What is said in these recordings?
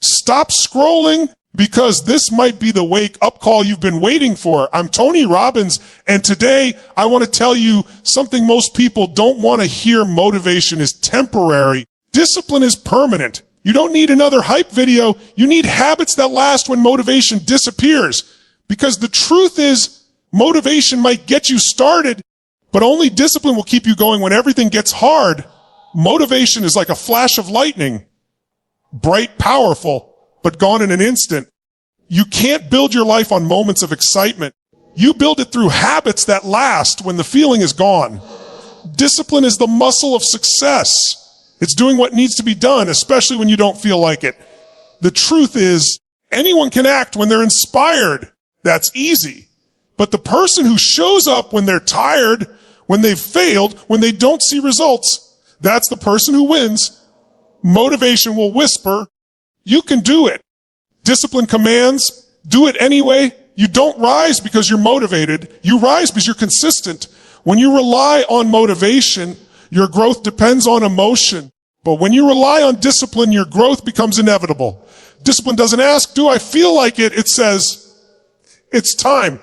Stop scrolling because this might be the wake-up call you've been waiting for. I'm Tony Robbins, and today I want to tell you something most people don't want to hear. Motivation is temporary. Discipline is permanent. You don't need another hype video. You need habits that last when motivation disappears. Because the truth is, motivation might get you started, but only discipline will keep you going when everything gets hard. Motivation is like a flash of lightning. Bright, powerful, but gone in an instant. You can't build your life on moments of excitement. You build it through habits that last when the feeling is gone. Discipline is the muscle of success. It's doing what needs to be done, especially when you don't feel like it. The truth is, anyone can act when they're inspired. That's easy. But the person who shows up when they're tired, when they've failed, when they don't see results, that's the person who wins. Motivation will whisper, you can do it. Discipline commands, do it anyway. You don't rise because you're motivated. You rise because you're consistent. When you rely on motivation, your growth depends on emotion. But when you rely on discipline, your growth becomes inevitable. Discipline doesn't ask, do I feel like it? It says, it's time.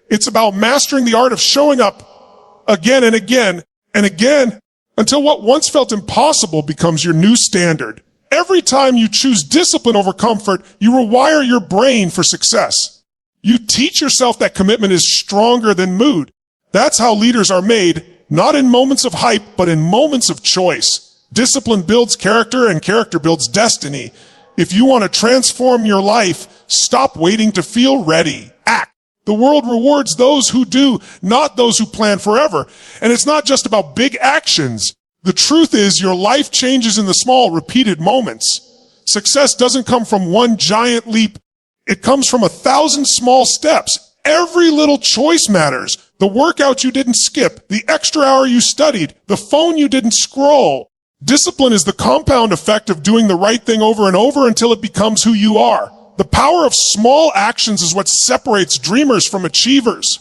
It's about mastering the art of showing up again and again and again until what once felt impossible becomes your new standard. Every time you choose discipline over comfort, you rewire your brain for success. You teach yourself that commitment is stronger than mood. That's how leaders are made, not in moments of hype, but in moments of choice. Discipline builds character, and character builds destiny. If you want to transform your life, stop waiting to feel ready. Act. The world rewards those who do, not those who plan forever. And it's not just about big actions. The truth is, your life changes in the small, repeated moments. Success doesn't come from one giant leap. It comes from 1,000 small steps. Every little choice matters. The workout you didn't skip, the extra hour you studied, the phone you didn't scroll. Discipline is the compound effect of doing the right thing over and over until it becomes who you are. The power of small actions is what separates dreamers from achievers.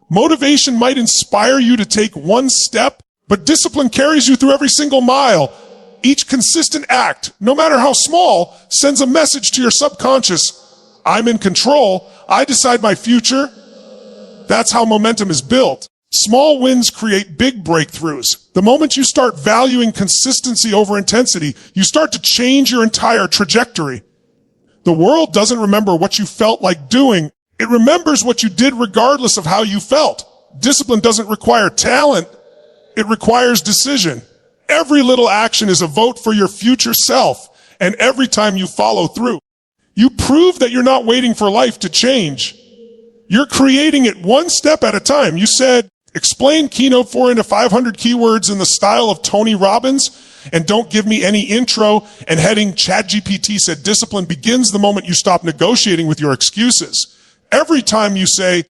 Motivation might inspire you to take one step, but discipline carries you through every single mile. Each consistent act, no matter how small, sends a message to your subconscious. I'm in control. I decide my future. That's how momentum is built. Small wins create big breakthroughs. The moment you start valuing consistency over intensity, you start to change your entire trajectory. The world doesn't remember what you felt like doing. It remembers what you did regardless of how you felt. Discipline doesn't require talent. It requires decision. Every little action is a vote for your future self, and every time you follow through, you prove that you're not waiting for life to change. You're creating it one step at a time. You said, explain Keynote 4 into 500 keywords in the style of Tony Robbins, and don't give me any intro. And heading ChatGPT said, discipline begins the moment you stop negotiating with your excuses. Every time you say,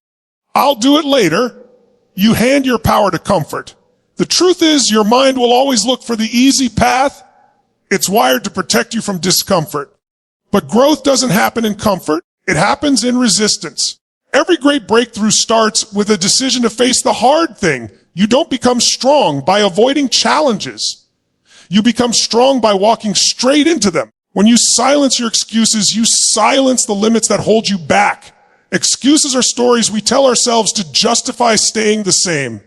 I'll do it later, you hand your power to comfort. The truth is, your mind will always look for the easy path. It's wired to protect you from discomfort. But growth doesn't happen in comfort. It happens in resistance. Every great breakthrough starts with a decision to face the hard thing. You don't become strong by avoiding challenges. You become strong by walking straight into them. When you silence your excuses, you silence the limits that hold you back. Excuses are stories we tell ourselves to justify staying the same.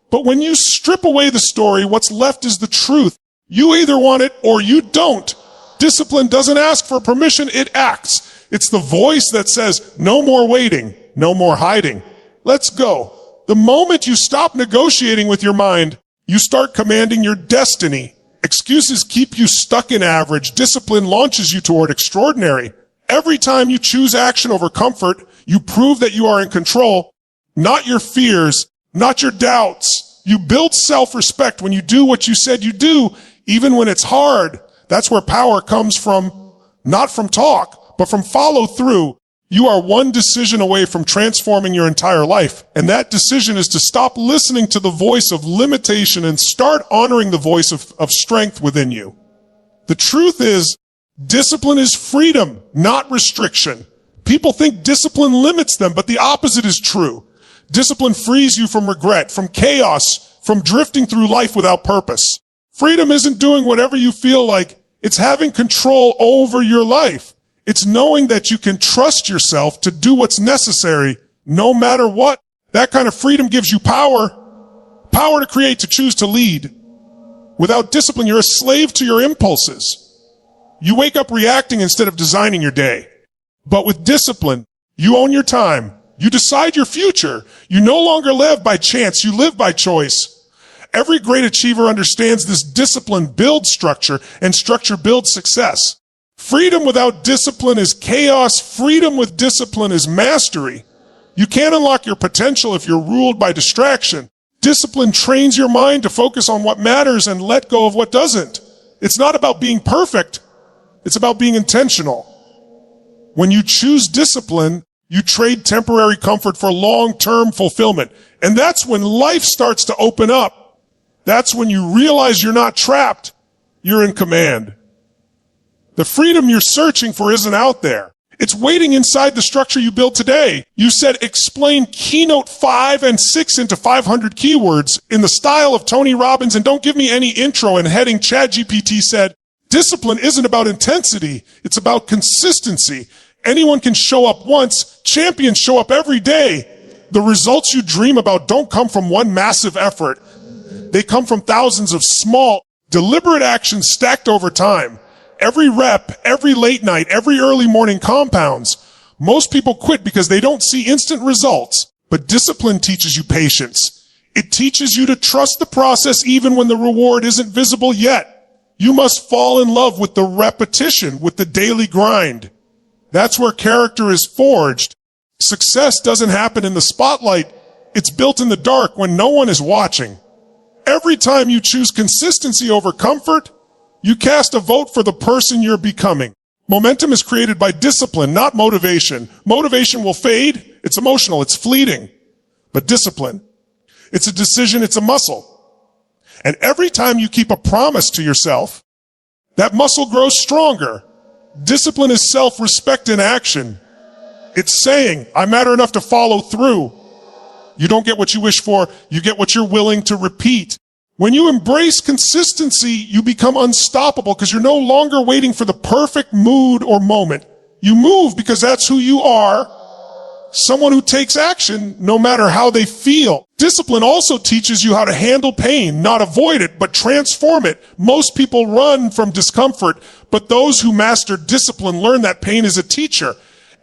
But when you strip away the story, what's left is the truth. You either want it or you don't. Discipline doesn't ask for permission, it acts. It's the voice that says, no more waiting, no more hiding. Let's go. The moment you stop negotiating with your mind, you start commanding your destiny. Excuses keep you stuck in average. Discipline launches you toward extraordinary. Every time you choose action over comfort, you prove that you are in control, not your fears, not your doubts. You build self-respect when you do what you said you do, even when it's hard. That's where power comes from, not from talk, but from follow through. You are one decision away from transforming your entire life. And that decision is to stop listening to the voice of limitation and start honoring the voice of strength within you. The truth is, discipline is freedom, not restriction. People think discipline limits them, but the opposite is true. Discipline frees you from regret, from chaos, from drifting through life without purpose. Freedom isn't doing whatever you feel like. It's having control over your life. It's knowing that you can trust yourself to do what's necessary no matter what. That kind of freedom gives you power. Power to create, to choose, to lead. Without discipline, you're a slave to your impulses. You wake up reacting instead of designing your day. But with discipline, you own your time. You decide your future. You no longer live by chance. You live by choice. Every great achiever understands this. Discipline builds structure, and structure builds success. Freedom without discipline is chaos. Freedom with discipline is mastery. You can't unlock your potential if you're ruled by distraction. Discipline trains your mind to focus on what matters and let go of what doesn't. It's not about being perfect. It's about being intentional. When you choose discipline, you trade temporary comfort for long-term fulfillment. And that's when life starts to open up. That's when you realize you're not trapped. You're in command. The freedom you're searching for isn't out there. It's waiting inside the structure you built today. You said explain keynote 5 and 6 into 500 keywords in the style of Tony Robbins and don't give me any intro and heading. ChatGPT said, discipline isn't about intensity. It's about consistency. Anyone can show up once. Champions show up every day. The results you dream about don't come from one massive effort. They come from thousands of small, deliberate actions stacked over time. Every rep, every late night, every early morning compounds. Most people quit because they don't see instant results. But discipline teaches you patience. It teaches you to trust the process even when the reward isn't visible yet. You must fall in love with the repetition, with the daily grind. That's where character is forged. Success doesn't happen in the spotlight. It's built in the dark when no one is watching. Every time you choose consistency over comfort, you cast a vote for the person you're becoming. Momentum is created by discipline, not motivation. Motivation will fade. It's emotional. It's fleeting. But discipline, it's a decision. It's a muscle. And every time you keep a promise to yourself, that muscle grows stronger. Discipline is self-respect in action. It's saying, I matter enough to follow through. You don't get what you wish for. You get what you're willing to repeat. When you embrace consistency, you become unstoppable because you're no longer waiting for the perfect mood or moment. You move because that's who you are. Someone who takes action no matter how they feel. Discipline also teaches you how to handle pain, not avoid it, but transform it. Most people run from discomfort, but those who master discipline learn that pain is a teacher.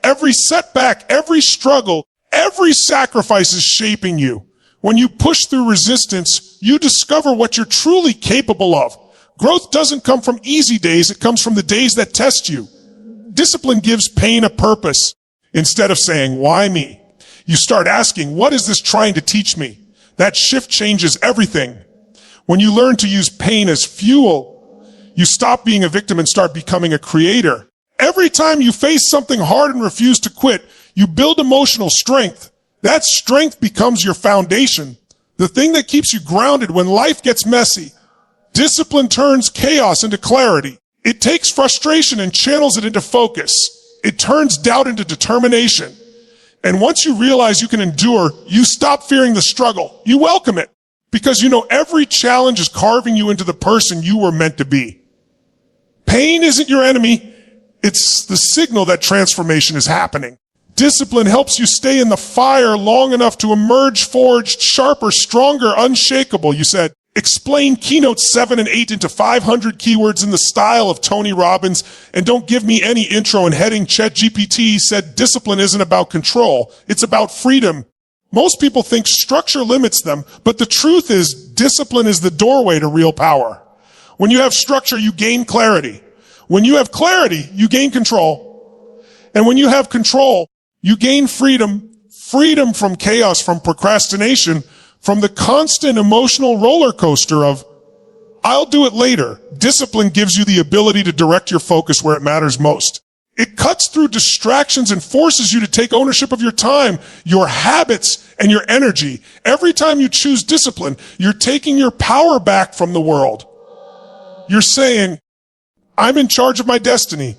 Every setback, every struggle, every sacrifice is shaping you. When you push through resistance, you discover what you're truly capable of. Growth doesn't come from easy days. It comes from the days that test you. Discipline gives pain a purpose. Instead of saying, why me? You start asking, what is this trying to teach me? That shift changes everything. When you learn to use pain as fuel, you stop being a victim and start becoming a creator. Every time you face something hard and refuse to quit, you build emotional strength. That strength becomes your foundation, the thing that keeps you grounded when life gets messy. Discipline turns chaos into clarity. It takes frustration and channels it into focus. It turns doubt into determination. And once you realize you can endure, you stop fearing the struggle. You welcome it because you know every challenge is carving you into the person you were meant to be. Pain isn't your enemy. It's the signal that transformation is happening. Discipline helps you stay in the fire long enough to emerge forged, sharper, stronger, unshakable. You said, explain keynotes 7 and 8 into 500 keywords in the style of Tony Robbins, and don't give me any intro and heading. ChatGPT said discipline isn't about control. It's about freedom. Most people think structure limits them, but the truth is discipline is the doorway to real power. When you have structure, you gain clarity. When you have clarity, you gain control. And when you have control, you gain freedom, freedom from chaos, from procrastination, from the constant emotional roller coaster of, I'll do it later. Discipline gives you the ability to direct your focus where it matters most. It cuts through distractions and forces you to take ownership of your time, your habits, and your energy. Every time you choose discipline, you're taking your power back from the world. You're saying, I'm in charge of my destiny.